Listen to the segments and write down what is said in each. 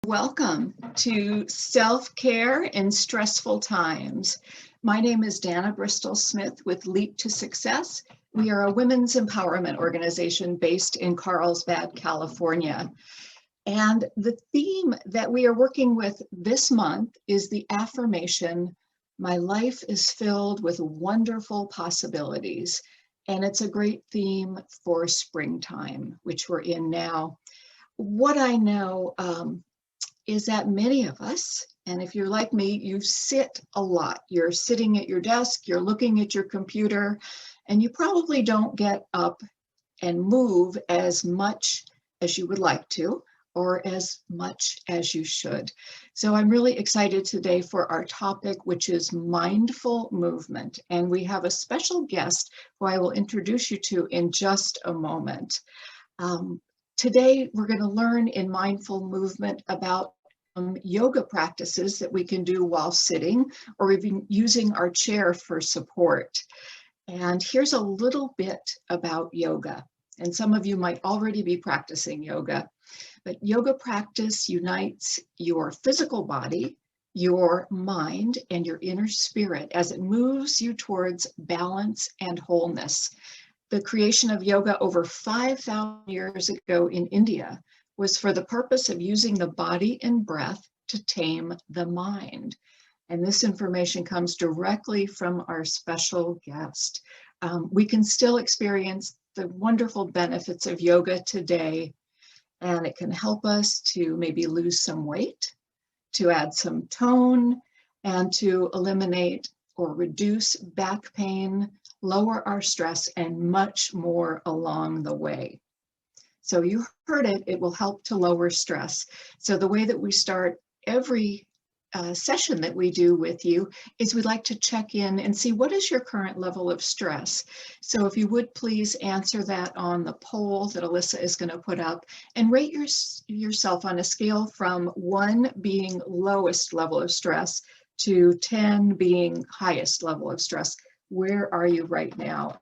Welcome to Self-Care in Stressful Times. My name is Dana Bristol Smith with Leap to Success. We are a women's empowerment organization based in Carlsbad, California. And the theme that we are working with this month is the affirmation, "My life is filled with wonderful possibilities." And it's a great theme for springtime, which we're in now. What I know is that many of us, and if you're like me, you sit a lot. You're sitting at your desk, you're looking at your computer, and you probably don't get up and move as much as you would like to, or as much as you should. So I'm really excited today for our topic, which is mindful movement. And we have a special guest who I will introduce you to in just a moment. Today, we're going to learn in mindful movement about yoga practices that we can do while sitting or even using our chair for support. And here's a little bit about yoga. And some of you might already be practicing yoga, but yoga practice unites your physical body, your mind, and your inner spirit as it moves you towards balance and wholeness. The creation of yoga over 5,000 years ago in India was for the purpose of using the body and breath to tame the mind. And this information comes directly from our special guest. We can still experience the wonderful benefits of yoga today, and it can help us to maybe lose some weight, to add some tone, and to eliminate or reduce back pain, lower our stress, and much more along the way. So you heard it, it will help to lower stress. So the way that we start every session that we do with you is we'd like to check in and see what is your current level of stress. So if you would please answer that on the poll that Alyssa is going to put up, and rate yourself on a scale from 1 being lowest level of stress to 10 being highest level of stress. Where are you right now?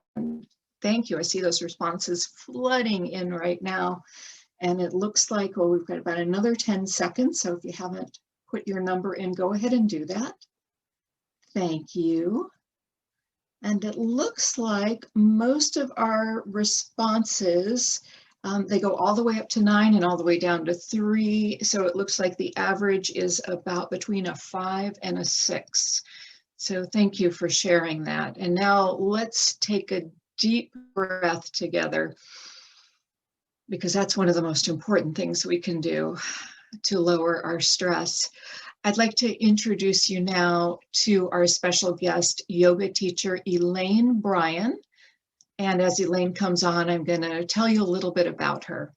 Thank you. I see those responses flooding in right now. And it looks like, well, we've got about another 10 seconds. So if you haven't put your number in, go ahead and do that. Thank you. And it looks like most of our responses, they go all the way up to 9 and all the way down to 3. So it looks like the average is about between a 5 and a 6. So thank you for sharing that. And now let's take a deep breath together, because that's one of the most important things we can do to lower our stress. I'd like to introduce you now to our special guest, yoga teacher Elaine Bryan. And as Elaine comes on, I'm going to tell you a little bit about her.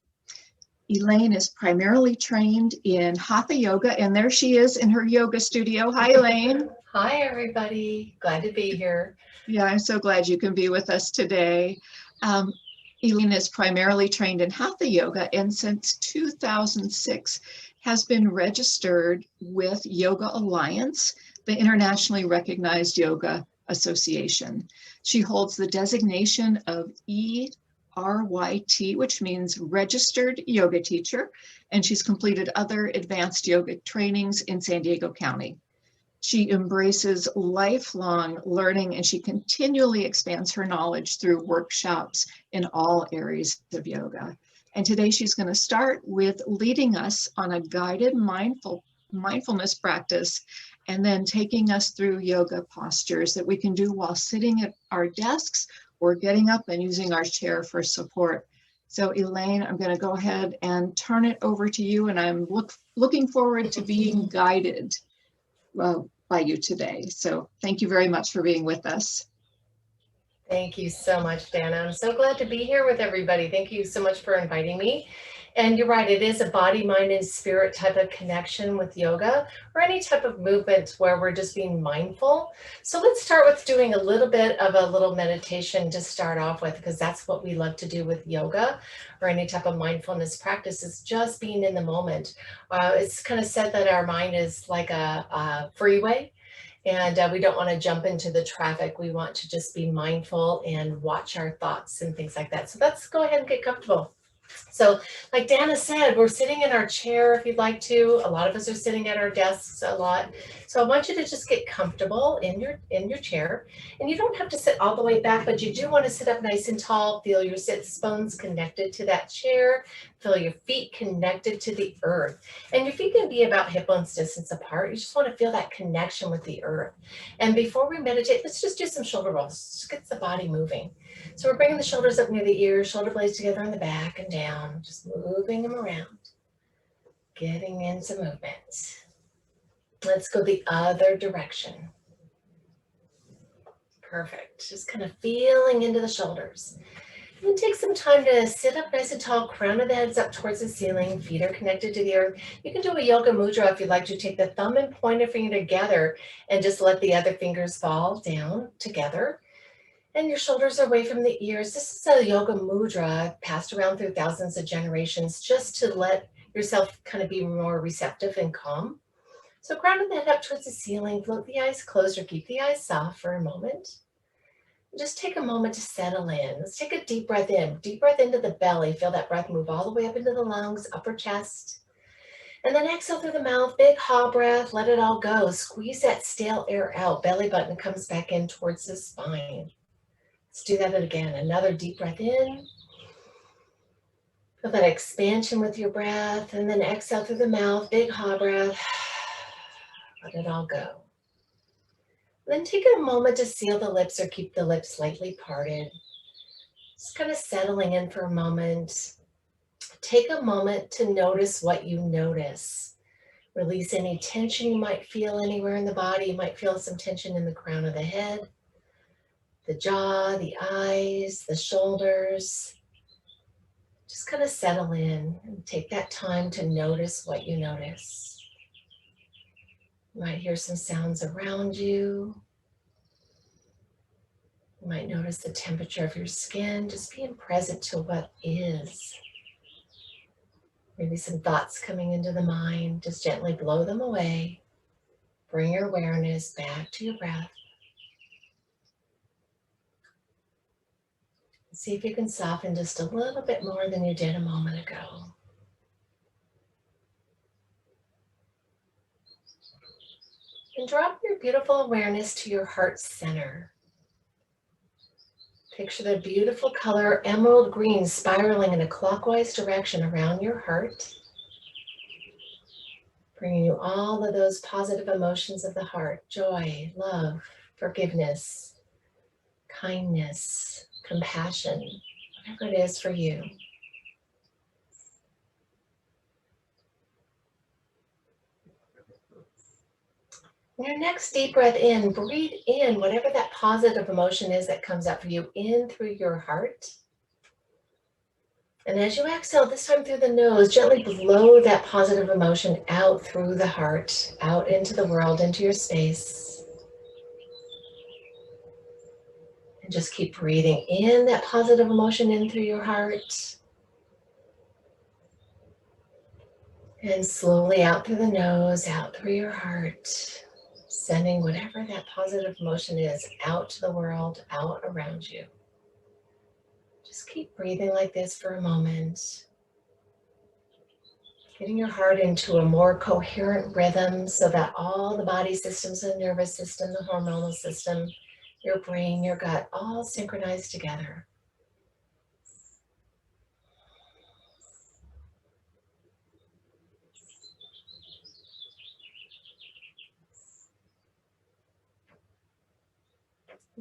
Elaine is primarily trained in Hatha Yoga, and there she is in her yoga studio. Hi, Elaine. Hi, everybody. Glad to be here. Yeah, I'm so glad you can be with us today. Elaine is primarily trained in Hatha Yoga, and since 2006 has been registered with Yoga Alliance, the internationally recognized yoga association. She holds the designation of E-RYT, which means Registered Yoga Teacher, and she's completed other advanced yoga trainings in San Diego County. She embraces lifelong learning, and she continually expands her knowledge through workshops in all areas of yoga. And today she's going to start with leading us on a guided mindfulness practice, and then taking us through yoga postures that we can do while sitting at our desks or getting up and using our chair for support. So Elaine, I'm going to go ahead and turn it over to you, and I'm looking forward to being guided by you today. So thank you very much for being with us. Thank you so much, Dana. I'm so glad to be here with everybody. Thank you so much for inviting me. And you're right, it is a body, mind, and spirit type of connection with yoga, or any type of movement where we're just being mindful. So let's start with doing a little bit of a little meditation to start off with, because that's what we love to do with yoga or any type of mindfulness practice, is just being in the moment. It's kind of said that our mind is like a freeway, and we don't want to jump into the traffic. We want to just be mindful and watch our thoughts and things like that. So let's go ahead and get comfortable. So like Dana said, we're sitting in our chair if you'd like to. A lot of us are sitting at our desks a lot. So I want you to just get comfortable in your chair. And you don't have to sit all the way back, but you do want to sit up nice and tall. Feel your sits bones connected to that chair. Feel your feet connected to the earth. And your feet can be about hip bones distance apart. You just want to feel that connection with the earth. And before we meditate, let's just do some shoulder rolls. Just get the body moving. So we're bringing the shoulders up near the ears, shoulder blades together on the back and down, just moving them around, getting into movement. Let's go the other direction. Perfect. Just kind of feeling into the shoulders. And then take some time to sit up nice and tall, crown of the head's up towards the ceiling, feet are connected to the earth. You can do a yoga mudra if you'd like to. Take the thumb and pointer finger together and just let the other fingers fall down together. And your shoulders are away from the ears. This is a yoga mudra passed around through thousands of generations just to let yourself kind of be more receptive and calm. So crown of the head up towards the ceiling, float the eyes closed or keep the eyes soft for a moment. Just take a moment to settle in. Let's take a deep breath in. Deep breath into the belly. Feel that breath move all the way up into the lungs, upper chest. And then exhale through the mouth, big ha breath, let it all go. Squeeze that stale air out. Belly button comes back in towards the spine. Let's do that again. Another deep breath in. Feel that expansion with your breath, and then exhale through the mouth, big ha breath. Let it all go. Then take a moment to seal the lips or keep the lips slightly parted. Just kind of settling in for a moment. Take a moment to notice what you notice. Release any tension you might feel anywhere in the body. You might feel some tension in the crown of the head, the jaw, the eyes, the shoulders. Just kind of settle in and take that time to notice what you notice. You might hear some sounds around you. You might notice the temperature of your skin, just being present to what is. Maybe some thoughts coming into the mind, just gently blow them away. Bring your awareness back to your breath. See if you can soften just a little bit more than you did a moment ago. And drop your beautiful awareness to your heart center. Picture the beautiful color emerald green spiraling in a clockwise direction around your heart, bringing you all of those positive emotions of the heart: joy, love, forgiveness, kindness, compassion, whatever it is for you. Your next deep breath in, breathe in whatever that positive emotion is that comes up for you in through your heart. And as you exhale, this time through the nose, gently blow that positive emotion out through the heart, out into the world, into your space. And just keep breathing in that positive emotion in through your heart. And slowly out through the nose, out through your heart, sending whatever that positive emotion is out to the world, out around you. Just keep breathing like this for a moment. Getting your heart into a more coherent rhythm so that all the body systems, the nervous system, the hormonal system, your brain, your gut, all synchronized together.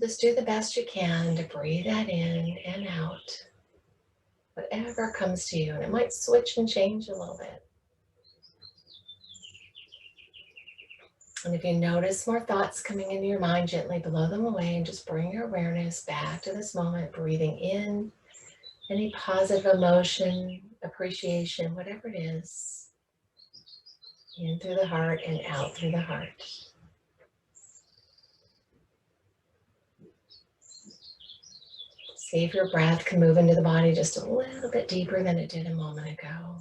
Just do the best you can to breathe that in and out, whatever comes to you. And it might switch and change a little bit. And if you notice more thoughts coming into your mind, gently blow them away and just bring your awareness back to this moment, breathing in any positive emotion, appreciation, whatever it is, in through the heart and out through the heart. See if your breath can move into the body just a little bit deeper than it did a moment ago.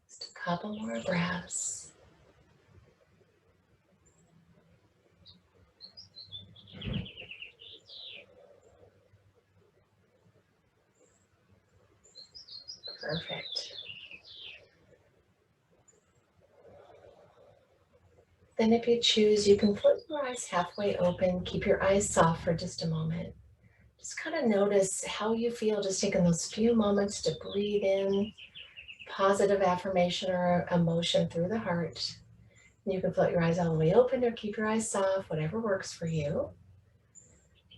Just a couple more breaths. Perfect. Then if you choose, you can flip your eyes halfway open. Keep your eyes soft for just a moment. Just kind of notice how you feel, just taking those few moments to breathe in positive affirmation or emotion through the heart. And you can float your eyes all the way open or keep your eyes soft, whatever works for you.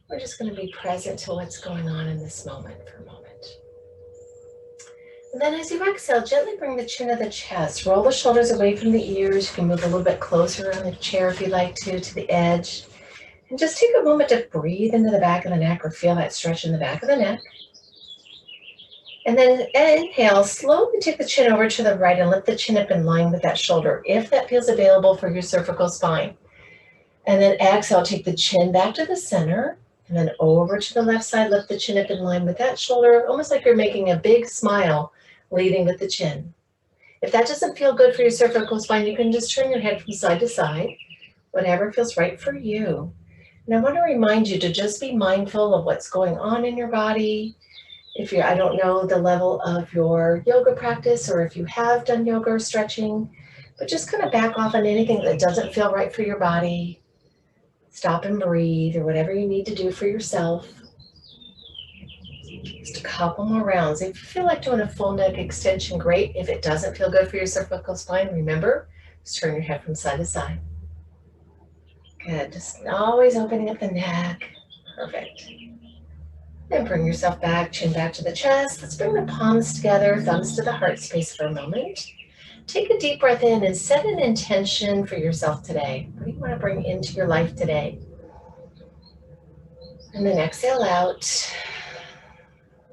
We're just going to be present to what's going on in this moment for a moment. And then as you exhale, gently bring the chin to the chest. Roll the shoulders away from the ears. You can move a little bit closer on the chair if you'd like to the edge. And just take a moment to breathe into the back of the neck or feel that stretch in the back of the neck. And then inhale, slowly take the chin over to the right and lift the chin up in line with that shoulder, if that feels available for your cervical spine. And then exhale, take the chin back to the center. And then over to the left side, lift the chin up in line with that shoulder, almost like you're making a big smile, leading with the chin. If that doesn't feel good for your cervical spine, you can just turn your head from side to side, whatever feels right for you. And I want to remind you to just be mindful of what's going on in your body. If I don't know the level of your yoga practice or if you have done yoga or stretching, but just kind of back off on anything that doesn't feel right for your body. Stop and breathe or whatever you need to do for yourself. Just a couple more rounds. If you feel like doing a full neck extension, great. If it doesn't feel good for your cervical spine, remember, just turn your head from side to side. Good, just always opening up the neck. Perfect. Then bring yourself back, chin back to the chest. Let's bring the palms together, thumbs to the heart space for a moment. Take a deep breath in and set an intention for yourself today. What do you want to bring into your life today? And then exhale out.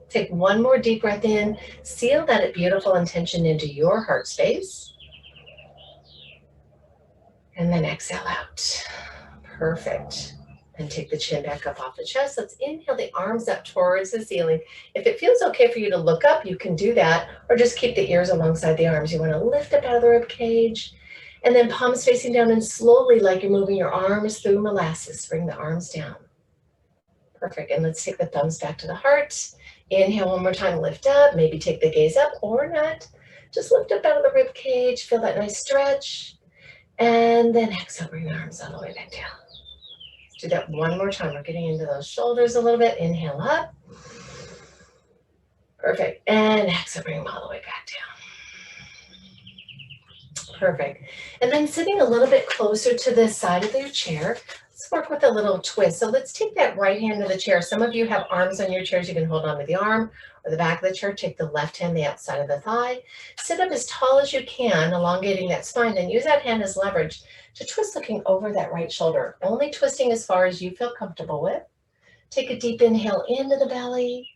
Take one more deep breath in. Seal that beautiful intention into your heart space. And then exhale out. Perfect. And take the chin back up off the chest. Let's inhale the arms up towards the ceiling. If it feels okay for you to look up, you can do that, or just keep the ears alongside the arms. You want to lift up out of the rib cage, and then palms facing down, and slowly, like you're moving your arms through molasses, bring the arms down. Perfect. And let's take the thumbs back to the heart. Inhale one more time, lift up. Maybe take the gaze up or not. Just lift up out of the rib cage. Feel that nice stretch. And then exhale, bring the arms all the way back down. Do that one more time. We're getting into those shoulders a little bit. Inhale up. Perfect. And exhale, bring them all the way back down. Perfect. And then sitting a little bit closer to the side of your chair, let's work with a little twist. So let's take that right hand to the chair. Some of you have arms on your chairs. You can hold on to the arm or the back of the chair. Take the left hand, the outside of the thigh. Sit up as tall as you can, elongating that spine. Then use that hand as leverage to twist looking over that right shoulder. Only twisting as far as you feel comfortable with. Take a deep inhale into the belly.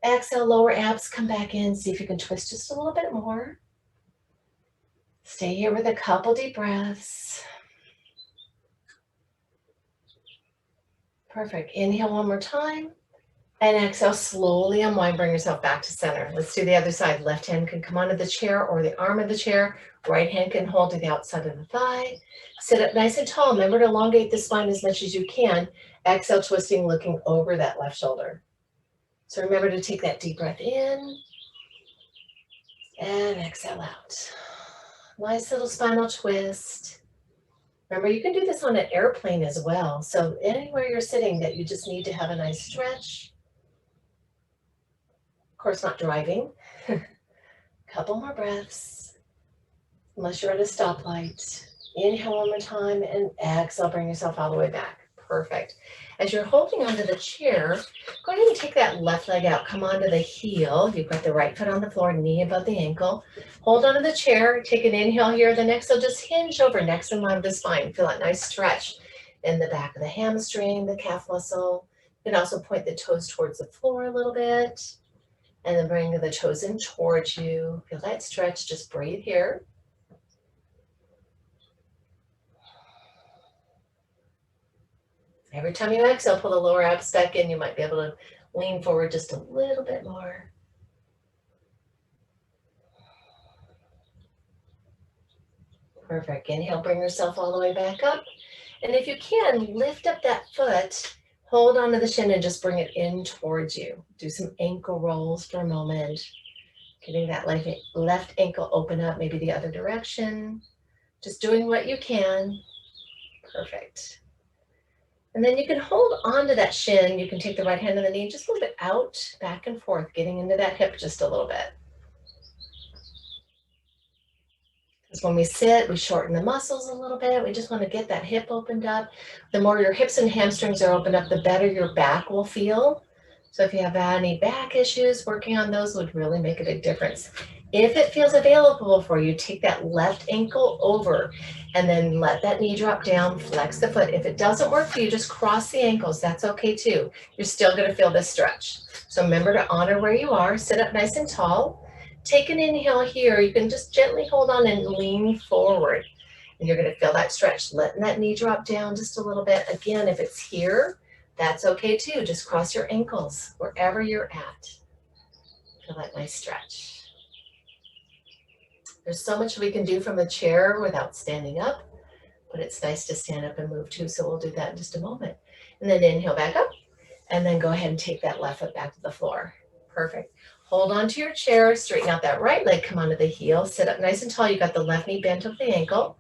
Exhale, lower abs, come back in. See if you can twist just a little bit more. Stay here with a couple deep breaths. Perfect. Inhale one more time. And exhale, slowly unwind, bring yourself back to center. Let's do the other side. Left hand can come onto the chair or the arm of the chair. Right hand can hold to the outside of the thigh. Sit up nice and tall. Remember to elongate the spine as much as you can. Exhale, twisting, looking over that left shoulder. So remember to take that deep breath in and exhale out. Nice little spinal twist. Remember, you can do this on an airplane as well. So anywhere you're sitting that you just need to have a nice stretch. Of course, not driving. Couple more breaths. Unless you're at a stoplight. Inhale one more time and exhale, bring yourself all the way back. Perfect. As you're holding onto the chair, go ahead and take that left leg out. Come onto the heel. You've got the right foot on the floor, knee above the ankle. Hold onto the chair. Take an inhale here. The exhale, just hinge over next in line with the spine. Feel that nice stretch in the back of the hamstring, the calf muscle. You can also point the toes towards the floor a little bit. And then bring the toes in towards you. Feel that stretch. Just breathe here. Every time you exhale, pull the lower abs back in. You might be able to lean forward just a little bit more. Perfect. Inhale, bring yourself all the way back up. And if you can, lift up that foot, hold onto the shin and just bring it in towards you. Do some ankle rolls for a moment. Getting that left ankle open up, maybe the other direction. Just doing what you can. Perfect. And then you can hold on to that shin. You can take the right hand on the knee, just move it out, back and forth, getting into that hip just a little bit. Because when we sit, we shorten the muscles a little bit. We just want to get that hip opened up. The more your hips and hamstrings are opened up, the better your back will feel. So if you have any back issues, working on those would really make a big difference. If it feels available for you, take that left ankle over and then let that knee drop down, flex the foot. If it doesn't work for you, just cross the ankles. That's okay too. You're still going to feel this stretch. So remember to honor where you are. Sit up nice and tall. Take an inhale here. You can just gently hold on and lean forward. And you're going to feel that stretch, letting that knee drop down just a little bit. Again, if it's here, that's okay too. Just cross your ankles wherever you're at. Feel that nice stretch. There's so much we can do from a chair without standing up, but it's nice to stand up and move too. So we'll do that in just a moment. And then inhale back up, and then go ahead and take that left foot back to the floor. Perfect. Hold on to your chair, straighten out that right leg, come onto the heel, sit up nice and tall. You got the left knee bent over the ankle.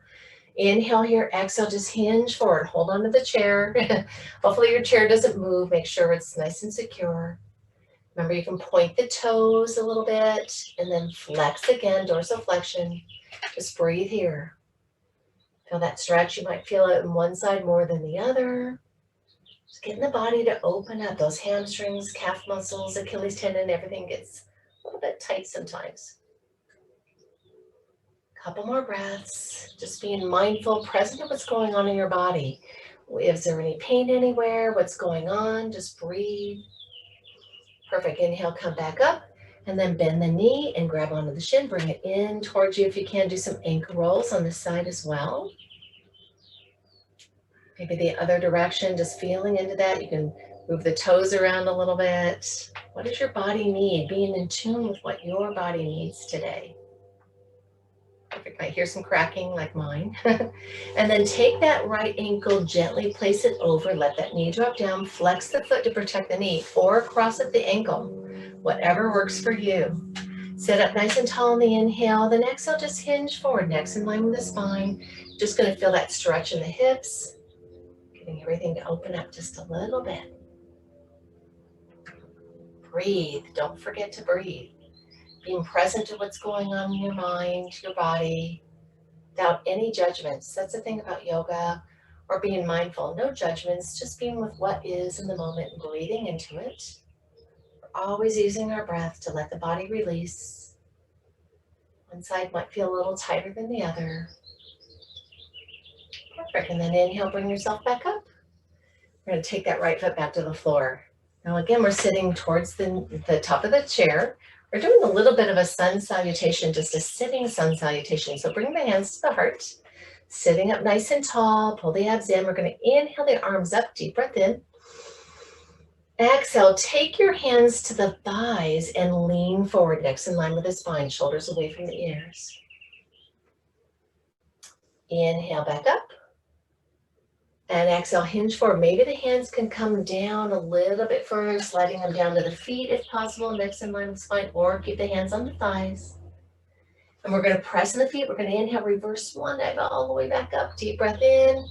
Inhale here, exhale, just hinge forward, hold on to the chair. Hopefully your chair doesn't move. Make sure it's nice and secure. Remember, you can point the toes a little bit and then flex again, dorsiflexion. Just breathe here. Feel that stretch. You might feel it in one side more than the other. Just getting the body to open up. Those hamstrings, calf muscles, Achilles tendon, everything gets a little bit tight sometimes. Couple more breaths, just being mindful, present of what's going on in your body. Is there any pain anywhere? What's going on? Just breathe. Perfect. Inhale, come back up, and then bend the knee and grab onto the shin. Bring it in towards you. If you can, do some ankle rolls on this side as well. Maybe the other direction, just feeling into that. You can move the toes around a little bit. What does your body need? Being in tune with what your body needs today. Perfect. Might hear some cracking like mine. And then take that right ankle, gently place it over, let that knee drop down, flex the foot to protect the knee, or cross at the ankle, whatever works for you. Sit up nice and tall on the inhale, then exhale, just hinge forward, next in line with the spine. Just going to feel that stretch in the hips, getting everything to open up just a little bit. Breathe. Don't forget to breathe. Being present to what's going on in your mind, your body, without any judgments. That's the thing about yoga or being mindful. No judgments, just being with what is in the moment and breathing into it. We're always using our breath to let the body release. One side might feel a little tighter than the other. Perfect. And then inhale, bring yourself back up. We're going to take that right foot back to the floor. Now again, we're sitting towards the top of the chair. We're doing a little bit of a sun salutation, just a sitting sun salutation. So bring the hands to the heart, sitting up nice and tall, pull the abs in. We're going to inhale the arms up, deep breath in. Exhale, take your hands to the thighs and lean forward, next in line with the spine, shoulders away from the ears. Inhale back up. And exhale, hinge forward. Maybe the hands can come down a little bit further, sliding them down to the feet if possible, next in line with the spine, or keep the hands on the thighs. And we're going to press in the feet. We're going to inhale, reverse swan dive all the way back up. Deep breath in.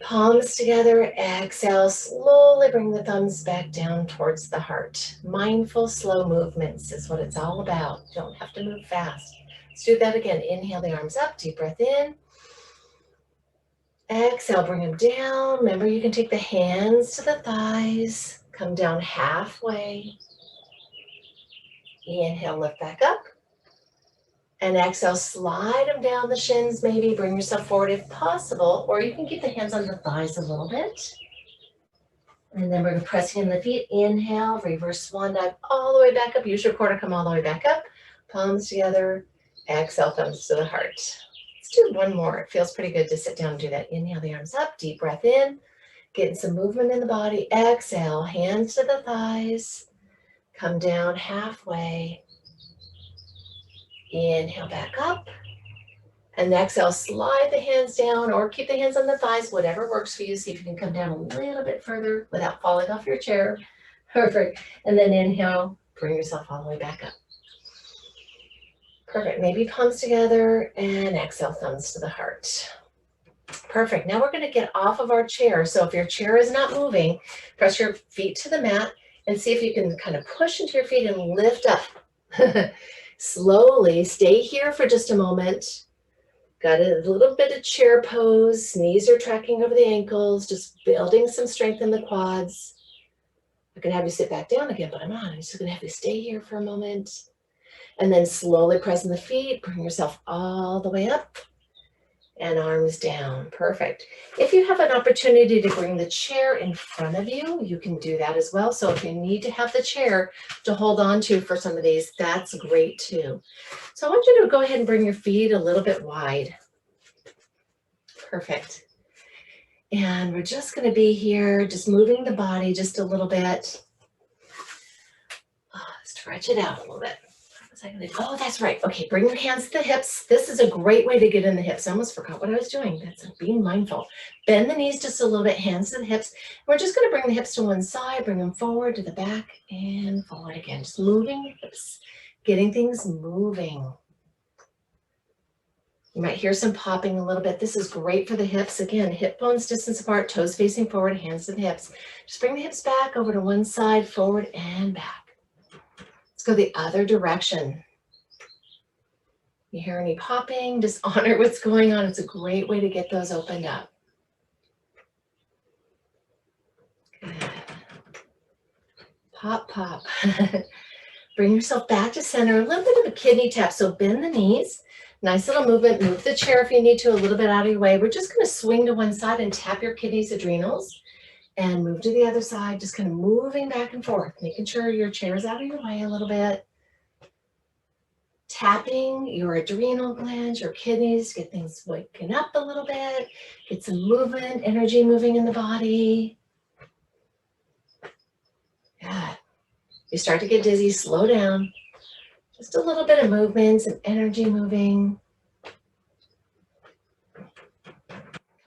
Palms together. Exhale, slowly bring the thumbs back down towards the heart. Mindful, slow movements is what it's all about. You don't have to move fast. Let's do that again. Inhale the arms up. Deep breath in. Exhale, bring them down. Remember, you can take the hands to the thighs, come down halfway. Inhale, lift back up. And exhale, slide them down the shins, maybe bring yourself forward if possible, or you can keep the hands on the thighs a little bit. And then we're going to press in the feet. Inhale, reverse swan dive all the way back up. Use your core to come all the way back up. Palms together. Exhale, thumbs to the heart. Let's do one more. It feels pretty good to sit down and do that. Inhale the arms up, deep breath in, getting some movement in the body. Exhale, hands to the thighs, come down halfway. Inhale back up, and exhale, slide the hands down or keep the hands on the thighs, whatever works for you. See if you can come down a little bit further without falling off your chair. Perfect. And then inhale, bring yourself all the way back up. Perfect. Maybe palms together and exhale, thumbs to the heart. Perfect. Now we're going to get off of our chair. So if your chair is not moving, press your feet to the mat and see if you can kind of push into your feet and lift up. Slowly stay here for just a moment. Got a little bit of chair pose. Knees are tracking over the ankles, just building some strength in the quads. I can have you sit back down again, but I'm not. I'm just going to have you stay here for a moment. And then slowly pressing the feet, bring yourself all the way up and arms down. Perfect. If you have an opportunity to bring the chair in front of you, you can do that as well. So if you need to have the chair to hold on to for some of these, that's great too. So I want you to go ahead and bring your feet a little bit wide. Perfect. And we're just going to be here, just moving the body just a little bit. Stretch it out a little bit. Oh, that's right. Okay, bring your hands to the hips. This is a great way to get in the hips. I almost forgot what I was doing. That's being mindful. Bend the knees just a little bit, hands to the hips. We're just going to bring the hips to one side, bring them forward to the back and forward again. Just moving your hips, getting things moving. You might hear some popping a little bit. This is great for the hips. Again, hip bones distance apart, toes facing forward, hands to the hips. Just bring the hips back over to one side, forward and back. Let's go the other direction. You hear any popping? Just honor what's going on. It's a great way to get those opened up. Good. Pop, pop. Bring yourself back to center. A little bit of a kidney tap. So bend the knees. Nice little movement. Move the chair if you need to a little bit out of your way. We're just going to swing to one side and tap your kidneys, adrenals. And move to the other side, just kind of moving back and forth, making sure your chair is out of your way a little bit. Tapping your adrenal glands, your kidneys, get things waking up a little bit, get some movement, energy moving in the body. Good. You start to get dizzy, slow down. Just a little bit of movement, some energy moving.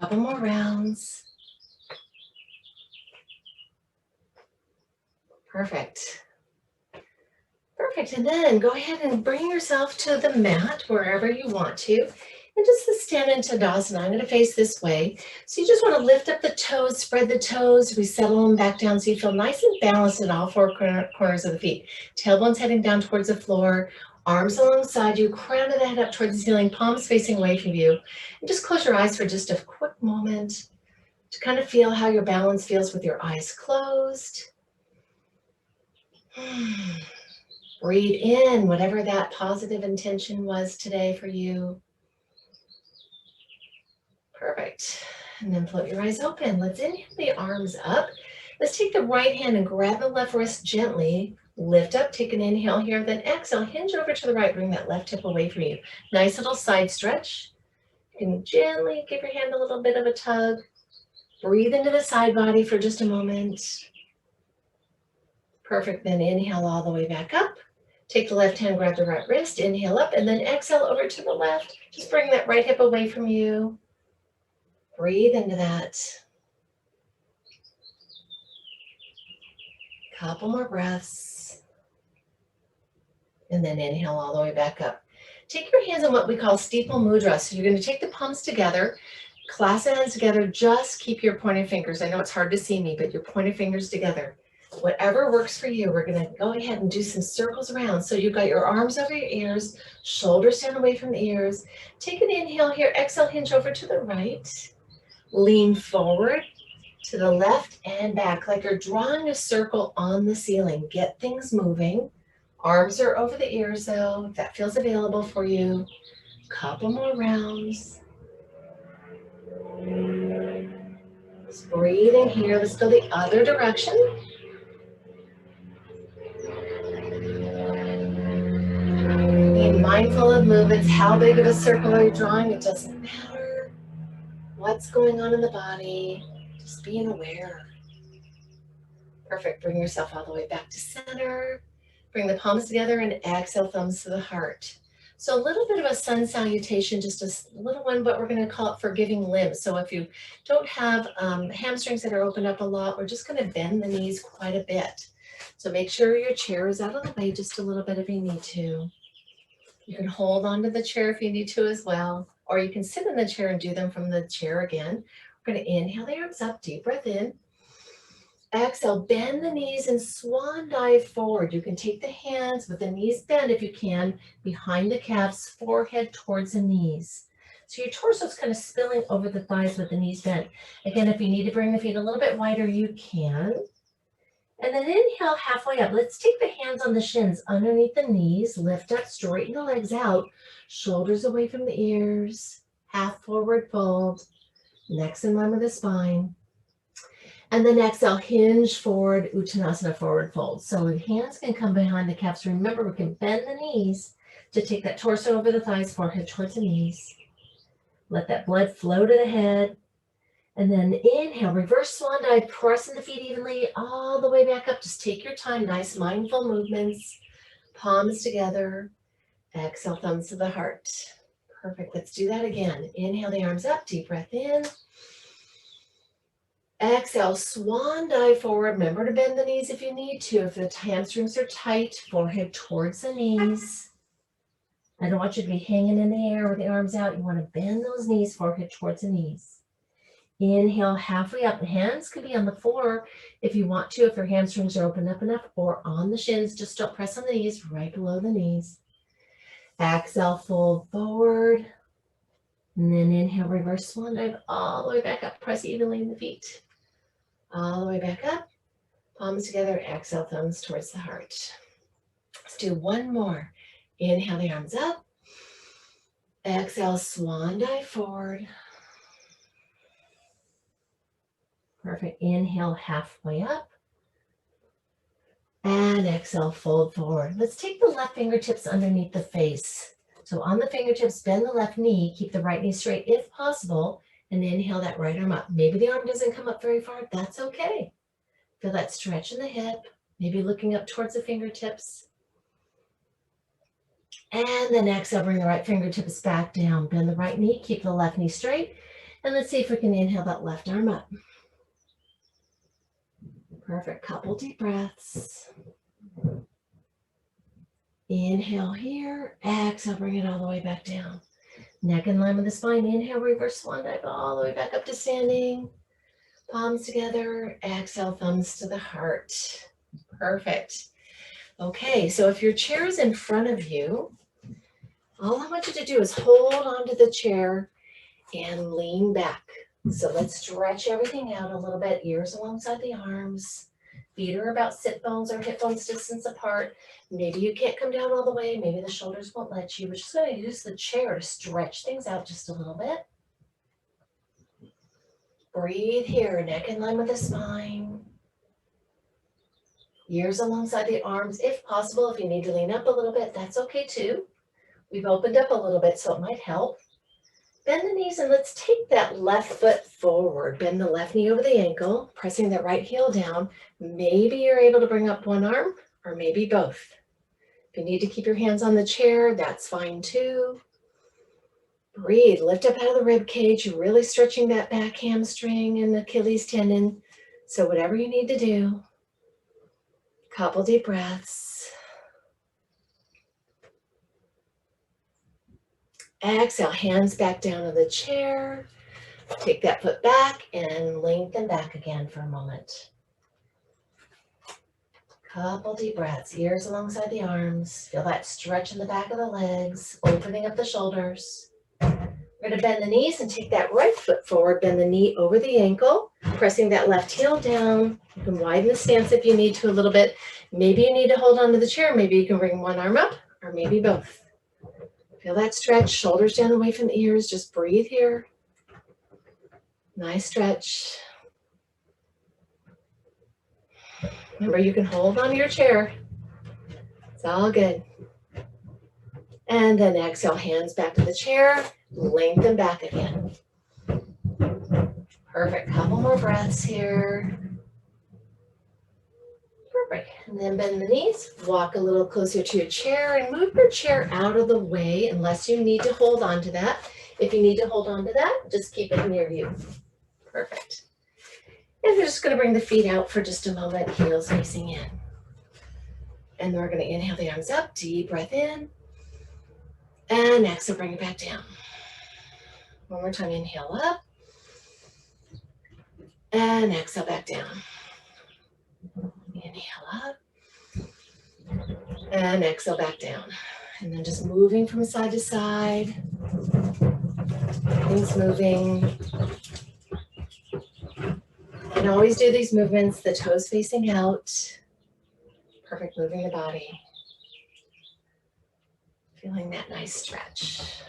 Couple more rounds. Perfect. Perfect. And then go ahead and bring yourself to the mat wherever you want to. And just to stand in Tadasana. I'm going to face this way. So you just want to lift up the toes, spread the toes, resettle them back down so you feel nice and balanced in all four corners of the feet. Tailbones heading down towards the floor, arms alongside you, crown of the head up towards the ceiling, palms facing away from you. And just close your eyes for just a quick moment to kind of feel how your balance feels with your eyes closed. Breathe in whatever that positive intention was today for you. Perfect. And then float your eyes open. Let's inhale the arms up. Let's take the right hand and grab the left wrist gently. Lift up, take an inhale here, then exhale, hinge over to the right, bring that left hip away from you. Nice little side stretch. You can gently give your hand a little bit of a tug. Breathe into the side body for just a moment. Perfect, then inhale all the way back up. Take the left hand, grab the right wrist, inhale up, and then exhale over to the left. Just bring that right hip away from you. Breathe into that. Couple more breaths. And then inhale all the way back up. Take your hands in what we call Steeple Mudra. So you're going to take the palms together, clasp the hands together, just keep your pointed fingers. I know it's hard to see me, but your pointed fingers together. Whatever works for you, we're going to go ahead and do some circles around. So you've got your arms over your ears, shoulders down away from the ears. Take an inhale here, exhale, hinge over to the right. Lean forward to the left and back like you're drawing a circle on the ceiling. Get things moving. Arms are over the ears though, if that feels available for you. Couple more rounds. Just breathing here. Let's go the other direction. Being mindful of movements. How big of a circle are you drawing? It doesn't matter what's going on in the body. Just being aware. Perfect. Bring yourself all the way back to center. Bring the palms together and exhale, thumbs to the heart. So a little bit of a sun salutation, just a little one, but we're going to call it forgiving limbs. So if you don't have hamstrings that are opened up a lot, we're just going to bend the knees quite a bit. So make sure your chair is out of the way just a little bit if you need to. You can hold onto the chair if you need to as well, or you can sit in the chair and do them from the chair again. We're going to inhale the arms up, deep breath in. Exhale, bend the knees and swan dive forward. You can take the hands with the knees bent if you can, behind the calves, forehead towards the knees. So your torso is kind of spilling over the thighs with the knees bent. Again, if you need to bring the feet a little bit wider, you can. And then inhale halfway up. Let's take the hands on the shins underneath the knees, lift up, straighten the legs out, shoulders away from the ears, half forward fold, necks in line with the spine. And then exhale, hinge forward, Uttanasana, forward fold. So the hands can come behind the calves. Remember, we can bend the knees to take that torso over the thighs, forehead towards the knees. Let that blood flow to the head. And then inhale, reverse swan dive, pressing the feet evenly all the way back up. Just take your time, nice mindful movements, palms together. Exhale, thumbs to the heart. Perfect, let's do that again. Inhale the arms up, deep breath in. Exhale, swan dive forward. Remember to bend the knees if you need to. If the hamstrings are tight, forehead towards the knees. I don't want you to be hanging in the air with the arms out. You want to bend those knees, forehead towards the knees. Inhale halfway up. The hands can be on the floor if you want to, if your hamstrings are open up enough, or on the shins. Just don't press on the knees, right below the knees. Exhale, fold forward. And then inhale, reverse swan dive all the way back up. Press evenly in the feet. All the way back up. Palms together. Exhale, thumbs towards the heart. Let's do one more. Inhale the arms up. Exhale, swan dive forward. Perfect. Inhale halfway up. And exhale, fold forward. Let's take the left fingertips underneath the face. So on the fingertips, bend the left knee, keep the right knee straight if possible, and inhale that right arm up. Maybe the arm doesn't come up very far. That's okay. Feel that stretch in the hip, maybe looking up towards the fingertips. And then exhale, bring the right fingertips back down. Bend the right knee, keep the left knee straight. And let's see if we can inhale that left arm up. Perfect. Couple deep breaths. Inhale here. Exhale, bring it all the way back down. Neck in line with the spine. Inhale, reverse swan dive all the way back up to standing. Palms together. Exhale, thumbs to the heart. Perfect. Okay, so if your chair is in front of you, all I want you to do is hold onto the chair and lean back. So let's stretch everything out a little bit, ears alongside the arms. Feet are about sit bones or hip bones distance apart. Maybe you can't come down all the way. Maybe the shoulders won't let you. We're just going to use the chair to stretch things out just a little bit. Breathe here, neck in line with the spine. Ears alongside the arms. If possible, if you need to lean up a little bit, that's okay too. We've opened up a little bit, so it might help. Bend the knees and let's take that left foot forward. Bend the left knee over the ankle, pressing the right heel down. Maybe you're able to bring up one arm or maybe both. If you need to keep your hands on the chair, that's fine too. Breathe, lift up out of the rib cage. You're really stretching that back hamstring and Achilles tendon. So whatever you need to do. Couple deep breaths. Exhale, hands back down to the chair. Take that foot back and lengthen back again for a moment. Couple deep breaths, ears alongside the arms. Feel that stretch in the back of the legs, opening up the shoulders. We're going to bend the knees and take that right foot forward. Bend the knee over the ankle, pressing that left heel down. You can widen the stance if you need to a little bit. Maybe you need to hold on to the chair. Maybe you can bring one arm up or maybe both. Feel that stretch, shoulders down away from the ears. Just breathe here. Nice stretch. Remember, you can hold on to your chair. It's all good. And then exhale, hands back to the chair. Lengthen back again. Perfect. Couple more breaths here. Perfect. And then bend the knees. Walk a little closer to your chair and move your chair out of the way unless you need to hold on to that. If you need to hold on to that, just keep it near you. Perfect. And we're just going to bring the feet out for just a moment, heels facing in. And then we're going to inhale the arms up, deep breath in. And exhale, bring it back down. One more time, inhale up. And exhale back down. Inhale up. And exhale back down. And then just moving from side to side. Things moving. And always do these movements, the toes facing out. Perfect, moving the body. Feeling that nice stretch.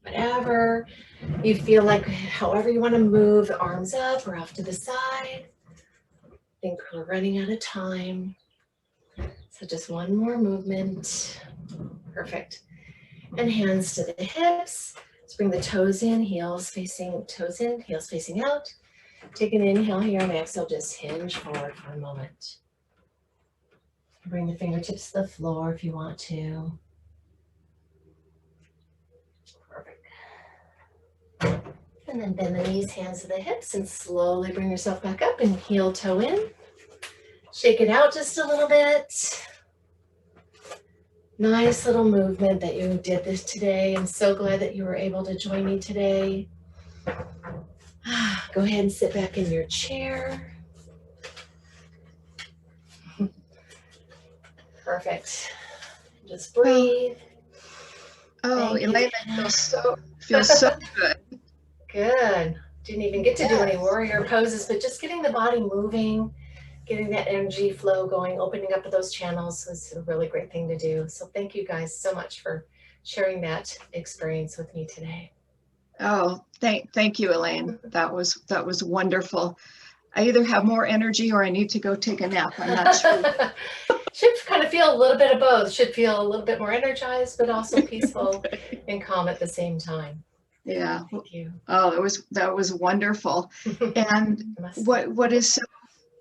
Whatever you feel like, however you want to move, the arms up or off to the side. I think we're running out of time. So just one more movement. Perfect. And hands to the hips. Let's bring the toes in, toes in, heels facing out. Take an inhale here and exhale, just hinge forward for a moment. Bring the fingertips to the floor if you want to. Perfect. And then bend the knees, hands to the hips, and slowly bring yourself back up and heel toe in. Shake it out just a little bit. Nice little movement that you did this today. I'm so glad that you were able to join me today. Go ahead and sit back in your chair. Perfect. Just breathe. Oh, Elaine, I feel so good. Good. Didn't even get to do any warrior poses, but just getting the body moving, getting that energy flow going, opening up those channels was a really great thing to do. So thank you guys so much for sharing that experience with me today. Oh, thank you, Elaine. That was wonderful. I either have more energy or I need to go take a nap. I'm not sure. Should kind of feel a little bit of both. Should feel a little bit more energized, but also peaceful and calm at the same time. Yeah. Thank you. Oh, that was wonderful. And what is so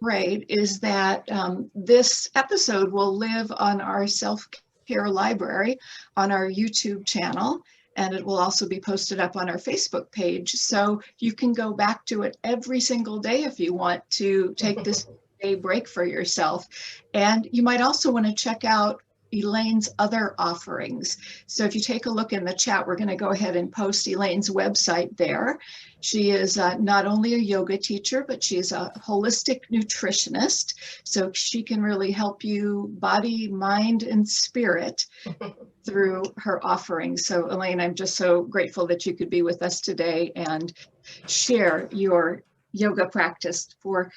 great is that this episode will live on our self-care library on our YouTube channel, and it will also be posted up on our Facebook page. So you can go back to it every single day if you want to take this day break for yourself. And you might also want to check out Elaine's other offerings. So if you take a look in the chat, we're going to go ahead and post Elaine's website there. She is not only a yoga teacher, but she's a holistic nutritionist. So she can really help you body, mind, and spirit through her offerings. So Elaine, I'm just so grateful that you could be with us today and share your yoga practice for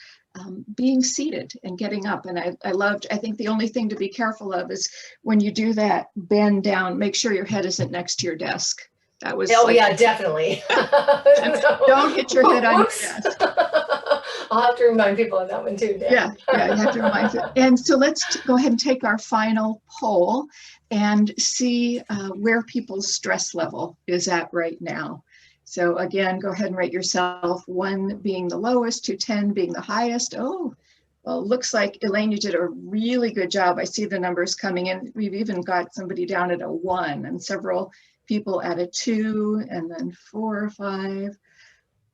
being seated and getting up. And I think the only thing to be careful of is when you do that, bend down, make sure your head isn't next to your desk. That was yeah, definitely. Don't hit your head on your desk. I'll have to remind people of that one too, Dan. Yeah, you have to remind them. And so let's go ahead and take our final poll and see where people's stress level is at right now. So again, go ahead and rate yourself, 1 being the lowest, to 10 being the highest. Oh, well, looks like Elaine, you did a really good job. I see the numbers coming in. We've even got somebody down at a 1 and several people at a 2 and then 4 or 5.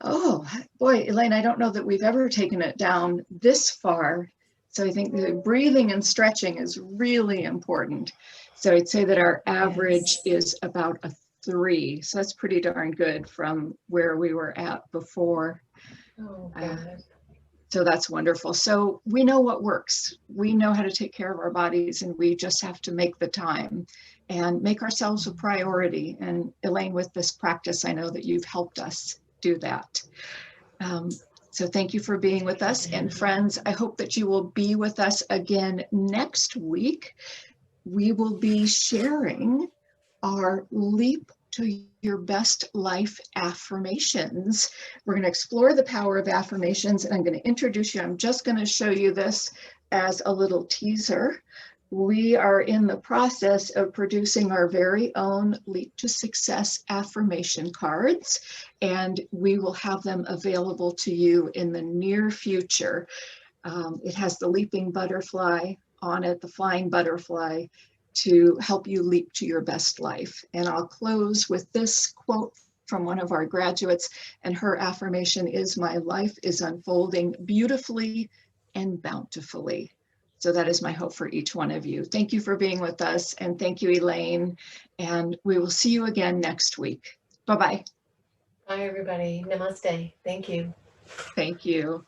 Oh boy, Elaine, I don't know that we've ever taken it down this far. So I think the breathing and stretching is really important. So I'd say that our average is about a 3. So that's pretty darn good from where we were at before. Oh, God. So that's wonderful. So we know what works. We know how to take care of our bodies, and we just have to make the time and make ourselves a priority. And Elaine, with this practice, I know that you've helped us do that. So thank you for being with us. And friends, I hope that you will be with us again next week. We will be sharing our Leap to Your Best Life affirmations. We're going to explore the power of affirmations, and I'm going to introduce you. I'm just going to show you this as a little teaser. We are in the process of producing our very own Leap to Success affirmation cards, and we will have them available to you in the near future. It has the leaping butterfly on it, the flying butterfly, to help you leap to your best life. And I'll close with this quote from one of our graduates, and her affirmation is, "My life is unfolding beautifully and bountifully." So that is my hope for each one of you. Thank you for being with us, and thank you, Elaine. And we will see you again next week. Bye-bye. Bye, everybody. Namaste. Thank you. Thank you.